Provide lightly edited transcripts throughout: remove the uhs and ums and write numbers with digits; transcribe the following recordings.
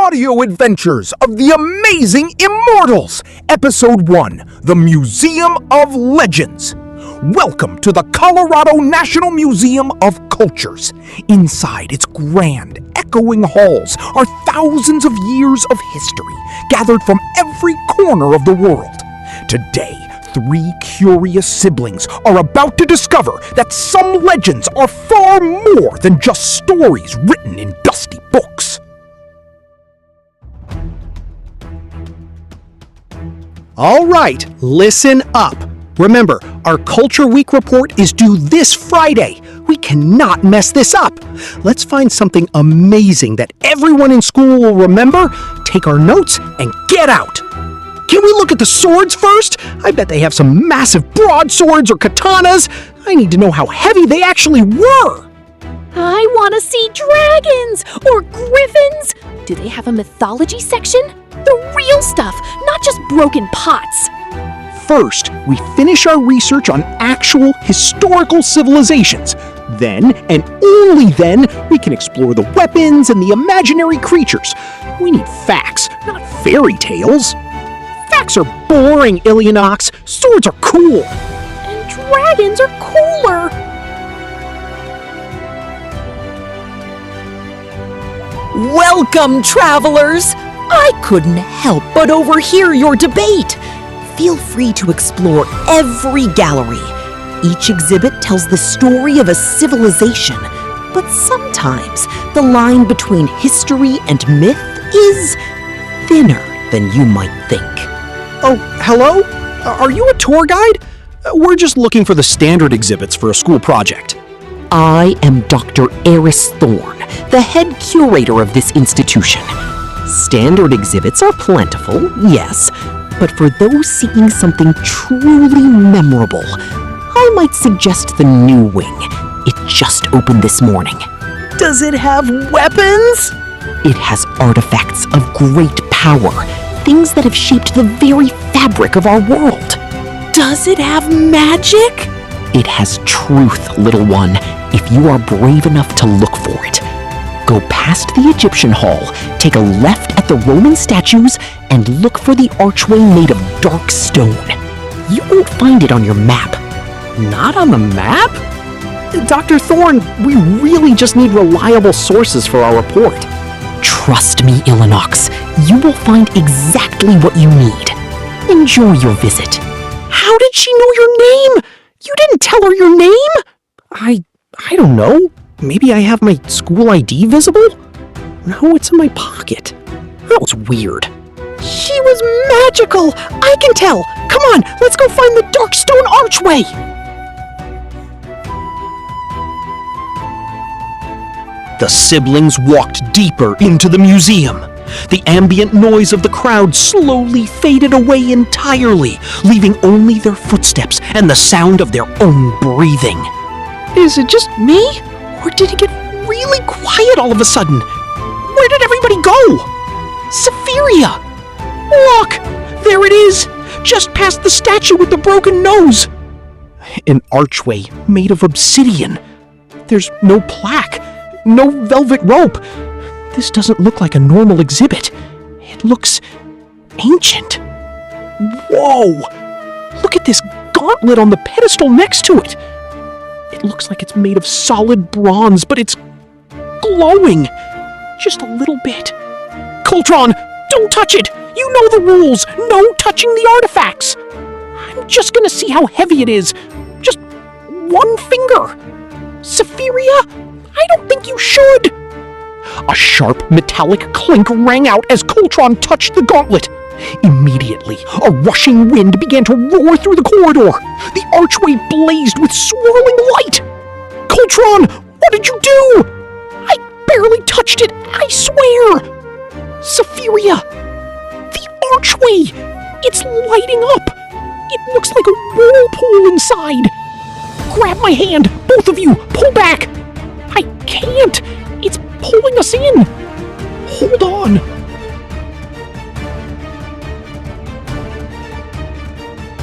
audio adventures of the amazing Immortals, Episode 1, The Museum of Legends. Welcome to the Colorado National Museum of Cultures. Inside its grand, echoing halls are thousands of years of history gathered from every corner of the world. Today, three curious siblings are about to discover that some legends are far more than just stories written in dusty books. All right, listen up. Remember, our Culture Week report is due this Friday. We cannot mess this up. Let's find something amazing that everyone in school will remember, take our notes, and get out. Can we look at the swords first? I bet they have some massive broadswords or katanas. I need to know how heavy they actually were. I want to see dragons or griffins. Do they have a mythology section? The real stuff, not just broken pots. First, we finish our research on actual historical civilizations. Then, and only then, we can explore the weapons and the imaginary creatures. We need facts, not fairy tales. Facts are boring, Ilionox. Swords are cool. And dragons are cooler. Welcome, travelers! I couldn't help but overhear your debate. Feel free to explore every gallery. Each exhibit tells the story of a civilization, but sometimes the line between history and myth is thinner than you might think. Oh, hello? Are you a tour guide? We're just looking for the standard exhibits for a school project. I am Dr. Eris Thorne, the head curator of this institution. Standard exhibits are plentiful, yes, but for those seeking something truly memorable, I might suggest the new wing. It just opened this morning. Does it have weapons? It has artifacts of great power, things that have shaped the very fabric of our world. Does it have magic? It has truth, little one, if you are brave enough to look for it. Go past the Egyptian Hall, take a left at the Roman statues, and look for the archway made of dark stone. You won't find it on your map. Not on the map? Dr. Thorne, we really just need reliable sources for our report. Trust me, Ilionox, you will find exactly what you need. Enjoy your visit. How did she know your name? You didn't tell her your name? I don't know. Maybe I have my school ID visible? No, it's in my pocket. That was weird. She was magical! I can tell! Come on, let's go find the dark stone archway! The siblings walked deeper into the museum. The ambient noise of the crowd slowly faded away entirely, leaving only their footsteps and the sound of their own breathing. Is it just me? Or did it get really quiet all of a sudden? Where did everybody go? Safiria! Look! There it is! Just past the statue with the broken nose! An archway made of obsidian. There's no plaque, no velvet rope. This doesn't look like a normal exhibit. It looks ancient. Whoa! Look at this gauntlet on the pedestal next to it. It looks like it's made of solid bronze, but it's glowing. Just a little bit. Coltron, don't touch it! You know the rules! No touching the artifacts! I'm just gonna see how heavy it is. Just one finger. Safiria, I don't think you should. A sharp metallic clink rang out as Coltron touched the gauntlet. Immediately, a rushing wind began to roar through the corridor. The archway blazed with swirling light. Coltron, what did you do? I barely touched it, I swear. Safiria, the archway, it's lighting up. It looks like a whirlpool inside. Grab my hand, both of you, pull back. I can't, it's pulling us in. Hold on.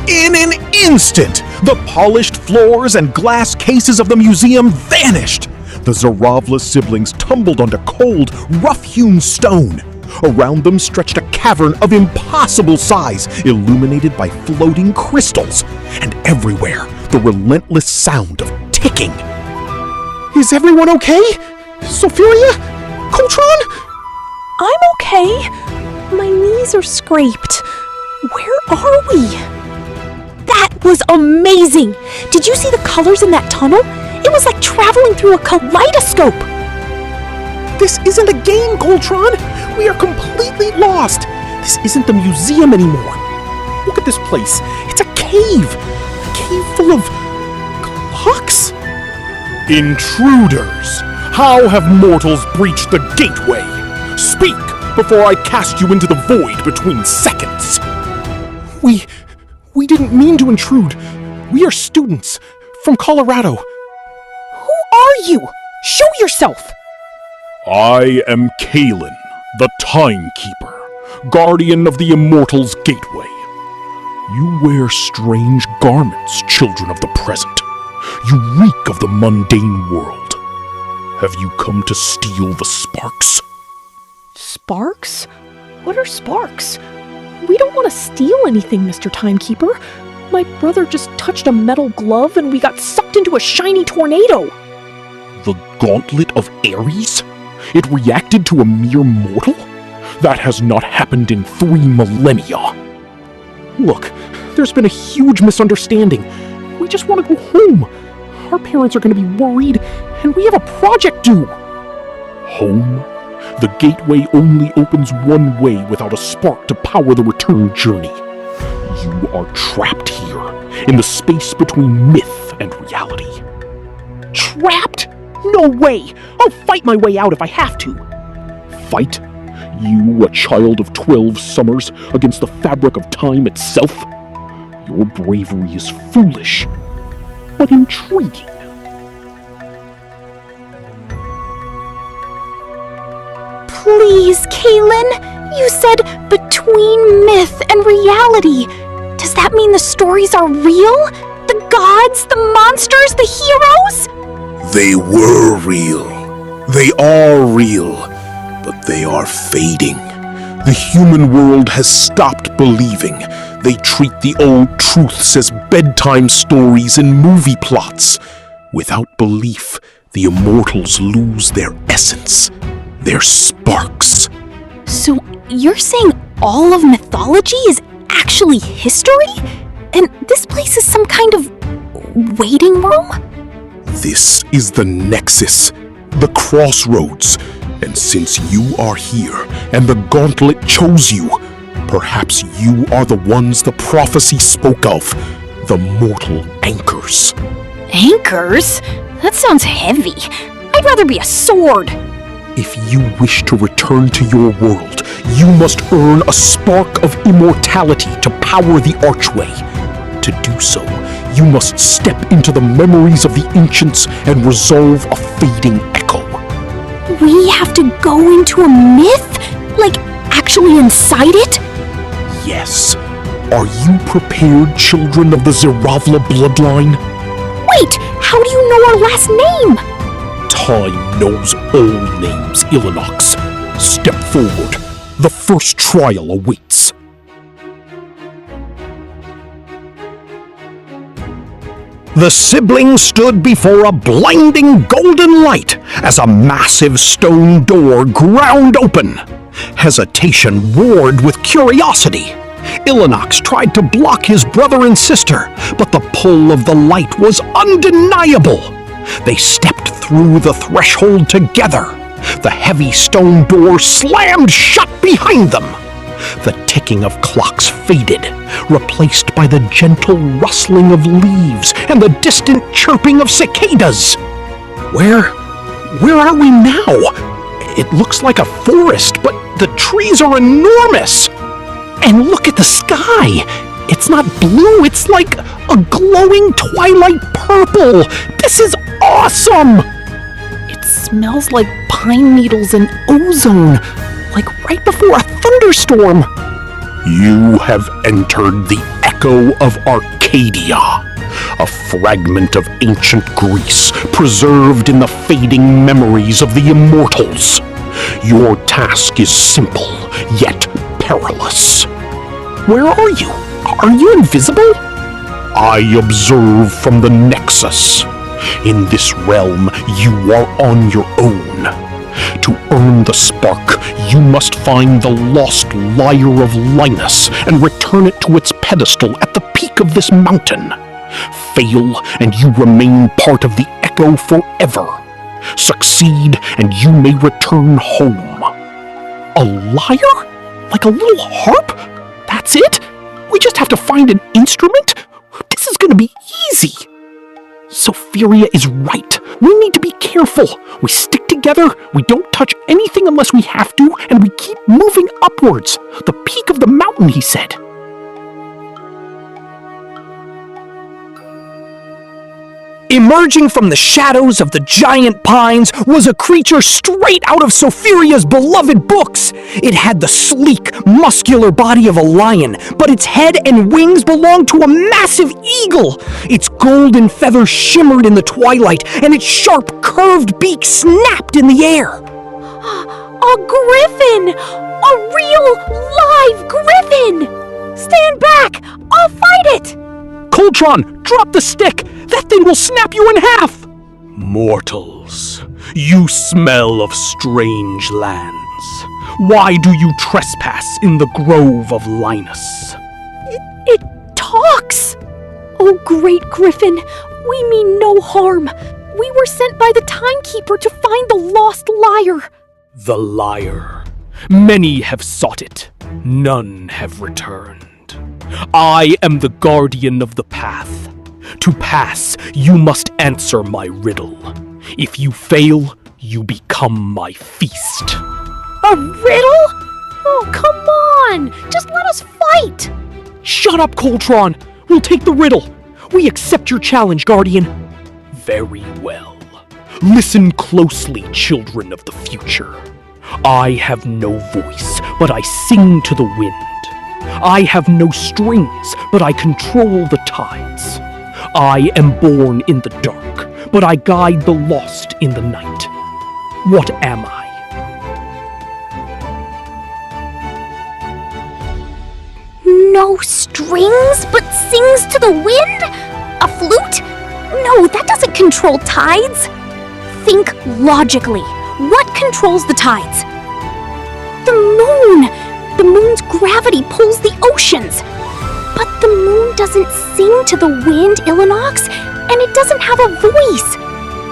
In an instant, the polished floors and glass cases of the museum vanished. The Zaravla siblings tumbled onto cold, rough-hewn stone. Around them stretched a cavern of impossible size, illuminated by floating crystals, and everywhere the relentless sound of ticking. Is everyone okay? Sophiria? Coltron? I'm okay. My knees are scraped. Where are we? That was amazing! Did you see the colors in that tunnel? It was like traveling through a kaleidoscope. This isn't a game, Coltron! We are completely lost! This isn't the museum anymore. Look at this place. It's a cave! A cave full of clocks? Intruders! How have mortals breached the gateway? Speak before I cast you into the void between seconds! We didn't mean to intrude. We are students from Colorado. Who are you? Show yourself! I am Kalen, the Timekeeper, guardian of the Immortals' gateway. You wear strange garments, children of the present. You reek of the mundane world. Have you come to steal the sparks? Sparks? What are sparks? We don't want to steal anything, Mr. Timekeeper. My brother just touched a metal glove and we got sucked into a shiny tornado. The Gauntlet of Ares? It reacted to a mere mortal? That has not happened in 3 millennia. Look, there's been a huge misunderstanding. We just want to go home. Our parents are going to be worried, and we have a project due. Home? The gateway only opens one way without a spark to power the return journey. You are trapped here, in the space between myth and reality. Trapped? No way! I'll fight my way out if I have to. Fight? You, a child of 12 summers, against the fabric of time itself? Your bravery is foolish, but intriguing. Please, Kaylin! You said between myth and reality. Does that mean the stories are real? The gods, the monsters, the heroes? They were real. They are real. But they are fading. The human world has stopped believing. They treat the old truths as bedtime stories and movie plots. Without belief, the immortals lose their essence, their sparks. So you're saying all of mythology is actually history? And this place is some kind of waiting room? This is the nexus, the crossroads. And since you are here, and the gauntlet chose you, perhaps you are the ones the prophecy spoke of, the mortal anchors. Anchors? That sounds heavy. I'd rather be a sword. If you wish to return to your world, you must earn a spark of immortality to power the archway. To do so, you must step into the memories of the ancients and resolve a fading echo. We have to go into a myth? Like, actually inside it? Yes. Are you prepared, children of the Ziravla bloodline? Wait, how do you know our last name? Time knows all names, Illinox. Step forward. The first trial awaits. The siblings stood before a blinding golden light as a massive stone door ground open. Hesitation warred with curiosity. Illinox tried to block his brother and sister, but the pull of the light was undeniable. They stepped through the threshold together. The heavy stone door slammed shut behind them. The ticking of clocks faded, replaced by the gentle rustling of leaves and the distant chirping of cicadas. Where are we now? It looks like a forest, but the trees are enormous. And look at the sky. It's not blue, it's like a glowing twilight purple. This is awesome! It smells like pine needles and ozone, like right before a thunderstorm. You have entered the echo of Arcadia, a fragment of ancient Greece preserved in the fading memories of the Immortals. Your task is simple: yet perilous. Where are you? Are you invisible? I observe from the Nexus. In this realm, you are on your own. To earn the spark, you must find the lost lyre of Linus and return it to its pedestal at the peak of this mountain. Fail, and you remain part of the Echo forever. Succeed, and you may return home. A lyre? Like a little harp? That's it? We just have to find an instrument? This is gonna be easy. Sophiria is right. We need to be careful. We stick together, we don't touch anything unless we have to, and we keep moving upwards. The peak of the mountain, he said. Emerging from the shadows of the giant pines was a creature straight out of Sophiria's beloved books. It had the sleek, muscular body of a lion, but its head and wings belonged to a massive eagle. Its golden feathers shimmered in the twilight, and its sharp, curved beak snapped in the air. A griffin! A real, live griffin! Stand back! I'll fight it! Coltron, drop the stick! That thing will snap you in half! Mortals, you smell of strange lands. Why do you trespass in the grove of Linus? It talks! Oh, great griffin, we mean no harm. We were sent by the timekeeper to find the lost lyre. The lyre. Many have sought it. None have returned. I am the guardian of the path. To pass, you must answer my riddle. If you fail, you become my feast. A riddle? Oh, come on! Just let us fight! Shut up, Coltron! We'll take the riddle. We accept your challenge, Guardian. Very well. Listen closely, children of the future. I have no voice, but I sing to the wind. I have no strings, but I control the tides. I am born in the dark, but I guide the lost in the night. What am I? No strings, but sings to the wind? A flute? No, that doesn't control tides. Think logically. What controls the tides? The moon! The moon's gravity pulls the oceans. But the moon doesn't sing to the wind, Illinox, and it doesn't have a voice.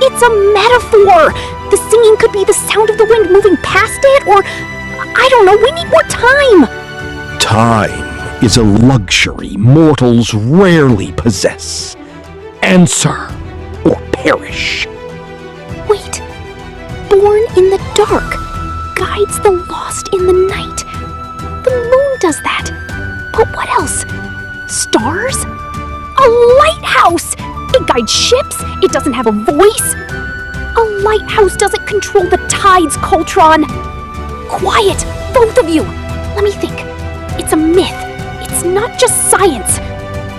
It's a metaphor. The singing could be the sound of the wind moving past it, or I don't know, we need more time. Time is a luxury mortals rarely possess. Answer or perish. Wait. Born in the dark, guides the lost in the night. The moon does that. But what else? Stars? A lighthouse! It guides ships. It doesn't have a voice. A lighthouse doesn't control the tides, Coltron. Quiet, both of you. Let me think. It's a myth. It's not just science.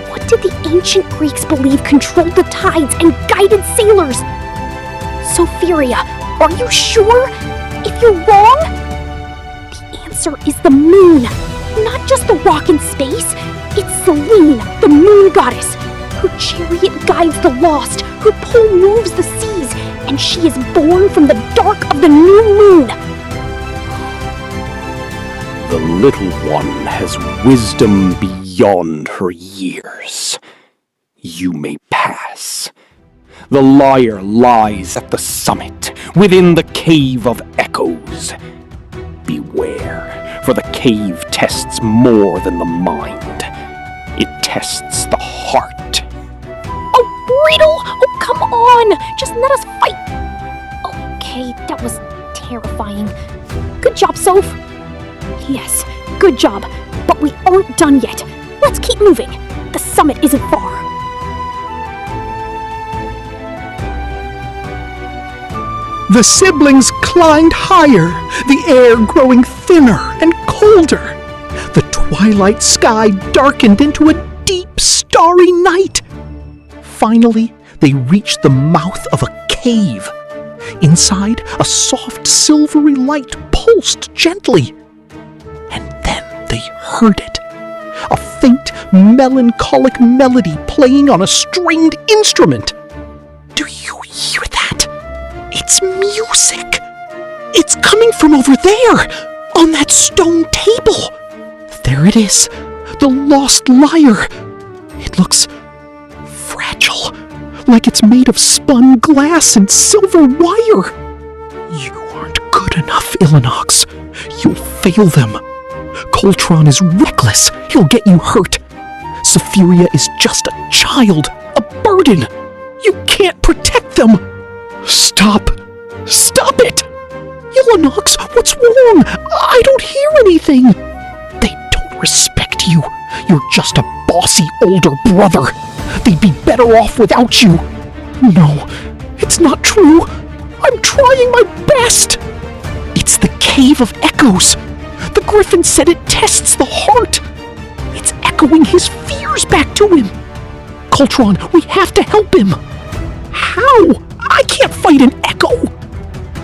What did the ancient Greeks believe controlled the tides and guided sailors? Sophiria, are you sure? If you're wrong, the answer is the moon. Not just the rock in space. It's Selene, the moon goddess. Her chariot guides the lost. Her pole moves the seas. And she is born from the dark of the new moon. The little one has wisdom beyond her years. You may pass. The lyre lies at the summit, within the cave of echoes. Beware, for the cave tests more than the mind. It tests the heart. Oh, riddle! Oh, come on! Just let us fight! Okay, that was terrifying. Good job, Soph. Yes, good job. But we aren't done yet. Let's keep moving. The summit isn't far. The siblings climbed higher, the air growing thinner and colder. The twilight sky darkened into a deep, starry night. Finally, they reached the mouth of a cave. Inside, a soft, silvery light pulsed gently. heard it. A faint, melancholic melody playing on a stringed instrument. Do you hear that? It's music. It's coming from over there, on that stone table. There it is, the lost lyre. It looks fragile, like it's made of spun glass and silver wire. You aren't good enough, Illinox. You'll fail them. Coltron is reckless. He'll get you hurt. Sapphiria is just a child, a burden. You can't protect them. Stop. Stop it! Illinox, what's wrong? I don't hear anything. They don't respect you. You're just a bossy older brother. They'd be better off without you. No, it's not true. I'm trying my best. It's the Cave of Echoes. The Griffin said it tests the heart. It's echoing his fears back to him. Coltron, we have to help him. How? I can't fight an echo.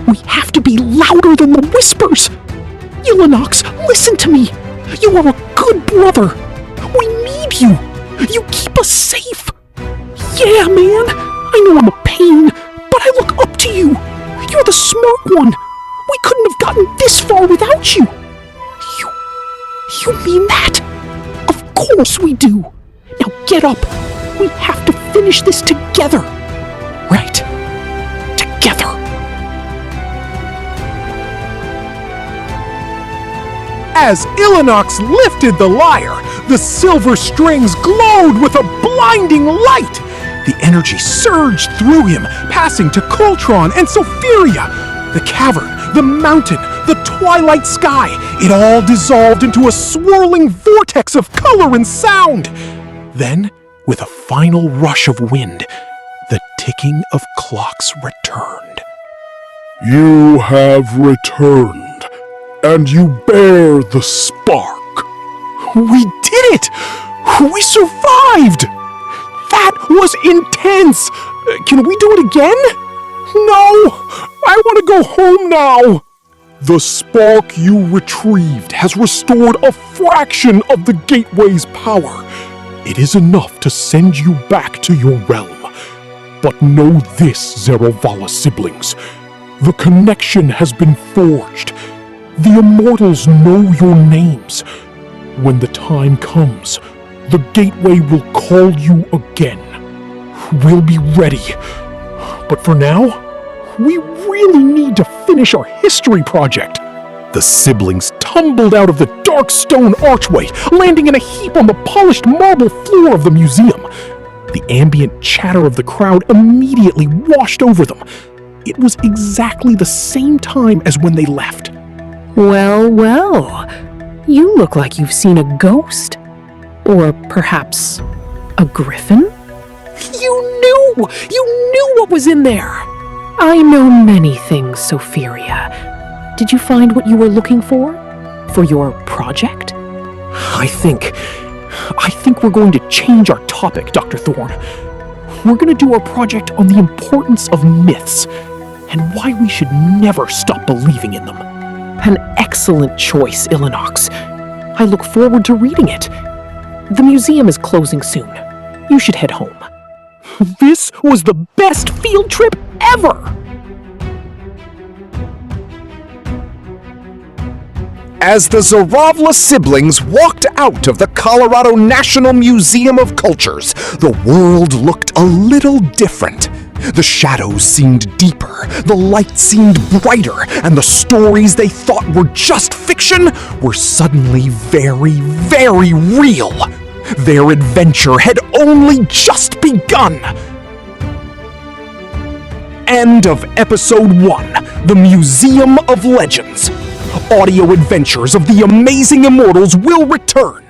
We have to be louder than the whispers. Illinox, listen to me. You are a good brother. We need you. You keep us safe. Yeah, man. I know I'm a pain, but I look up to you. You're the smart one. We couldn't have gotten this far without you. You mean that? Of course we do. Now get up. We have to finish this together. Right. Together. As Illinox lifted the lyre, the silver strings glowed with a blinding light. The energy surged through him, passing to Coltron and Sapphiria. The cavern, the mountain, the twilight sky, it all dissolved into a swirling vortex of color and sound. Then, with a final rush of wind, the ticking of clocks returned. You have returned, and you bear the spark. We did it! We survived! That was intense! Can we do it again? No! I want to go home now! The spark you retrieved has restored a fraction of the gateway's power. It is enough to send you back to your realm. But know this, Zerovala siblings. The connection has been forged. The Immortals know your names. When the time comes, the gateway will call you again. We'll be ready. But for now, we really need to finish our history project. The siblings tumbled out of the dark stone archway, landing in a heap on the polished marble floor of the museum. The ambient chatter of the crowd immediately washed over them. It was exactly the same time as when they left. Well, well. You look like you've seen a ghost. Or perhaps a griffin? You knew! You knew what was in there! I know many things, Sapphiria. Did you find what you were looking for? For your project? I think we're going to change our topic, Dr. Thorne. We're going to do our project on the importance of myths and why we should never stop believing in them. An excellent choice, Illinox. I look forward to reading it. The museum is closing soon. You should head home. This was the best field trip ever! As the Zaravla siblings walked out of the Colorado National Museum of Cultures, the world looked a little different. The shadows seemed deeper, the light seemed brighter, and the stories they thought were just fiction were suddenly very, very real. Their adventure had only just begun. End of Episode 1, The Museum of Legends. Audio adventures of the amazing Immortals will return